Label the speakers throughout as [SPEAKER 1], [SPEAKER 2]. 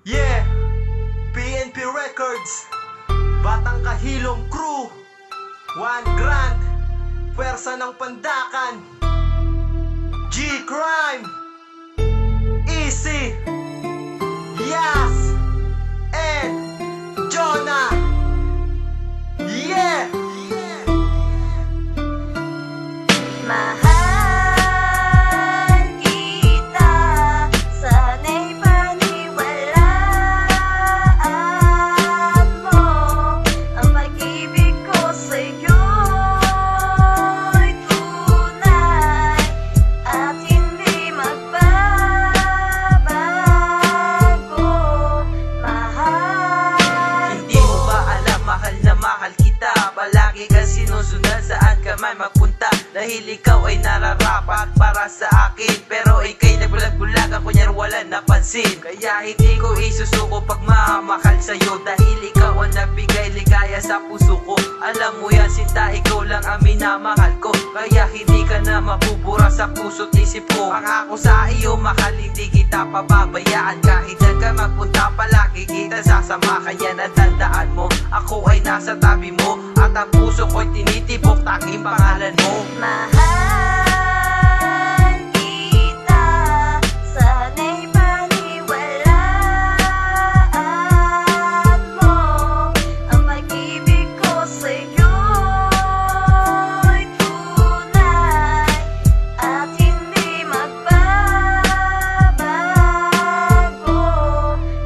[SPEAKER 1] Yeah, PNP Records, Batang Kahilom Crew, 1 Grand, Pwersa ng Pandakan, G-Crime, Easy, Yas, and Jonah. Yeah!
[SPEAKER 2] Mahal kita, sana'y paniwalaan mo. Ang pag-ibig ko sa'yo'y tunay at hindi magbabago. Mahal
[SPEAKER 3] Hindi mo ba alam, mahal na mahal kita. Palagi ka sinusundan saan ka man magpunta, dahil ikaw ay nararapat para sa akin. Pero ika'y nagbulag-bulagan, kunyari wala napansin. Kaya hindi ko isusuko pagmamahal sa'yo, dahil ikaw ang nagbigay ligaya sa puso ko. Alam mo yan sinta, ikaw lang ang minamahal ko. Kaya hindi ka na mabubura sa puso't isip ko. Pangako sa iyo mahal, hindi kita pababayaan. Kahit saan ka magpunta, palagi kita sasamahan. Yan ang tandaan mo, ako ay nasa tabi mo, at ang puso ko'y tinitibok, tanging pangalan mo.
[SPEAKER 2] Mahal kita, sana'y paniwalaan mo. Ang pag-ibig ko sa'yo'y tunay at hindi magbabago.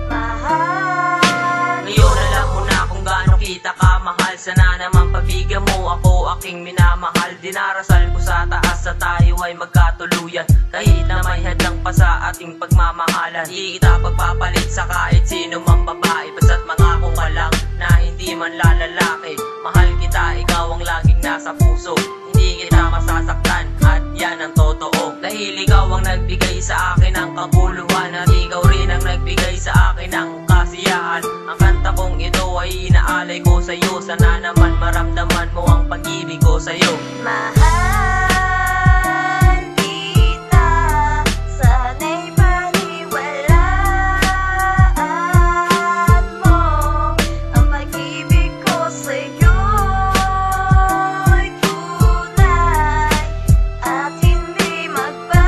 [SPEAKER 2] Mahal
[SPEAKER 3] Ngayon alam mo na kung gaano kita kamahal. Sana naman pagbigyan mo ako, aking minamahal. Dinarasal ko sa taas sa tayo ay magkatuluyan, kahit na may hadlang pa sa ating pagmamahalan. Di kita pagpapalit sa kahit sino mang babae, basta't mangako ka lang na hindi man lalalaki. Mahal kita, ikaw ang laging nasa puso, hindi kita masasaktan, at yan ang totoo. Dahil ikaw ang nagbigay sa akin ng kabuluhan, at ikaw rin ang nagbigay sa akin ng kasiyahan. Ang kanta kong ito ay inaalay ko sa'yo, sana naman maramdaman mo ang pag-ibig ko sa'yo.
[SPEAKER 2] Mahal kita, sana'y paniwalaan mo. Ang pag-ibig ko sa'yo'y tunay at hindi magbabago.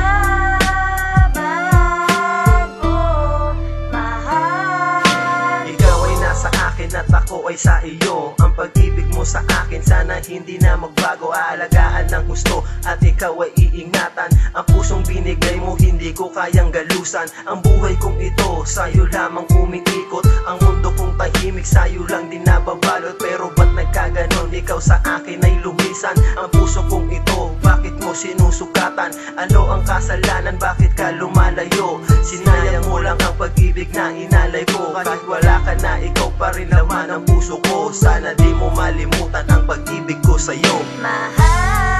[SPEAKER 2] Mahal
[SPEAKER 1] Ikaw ay nasa akin at ako ay sa iyo. Ang pag-ibig mo sa akin sana hindi na magbago. Aalagaan ng gusto at ikaw ay iingatan. Ang pusong binigay mo hindi ko kayang galusan. Ang buhay kong ito sa'yo lamang umiikot. Ang mundo kong tahimik sa'yo lang din nababalot. Pero ba't nagkaganon, ikaw sa akin ay lumisan. Ang puso kong ito, bakit mo sinusukatan? Ano ang kasalanan, bakit ka lumalayo? Sinayang mo lang ang pag-ibig na inalay ko. Kahit wala ka na, ikaw pa rin naman ang puso ko. Sana di mo malimutan ang pag-ibig ko sa'yo.
[SPEAKER 2] Mahal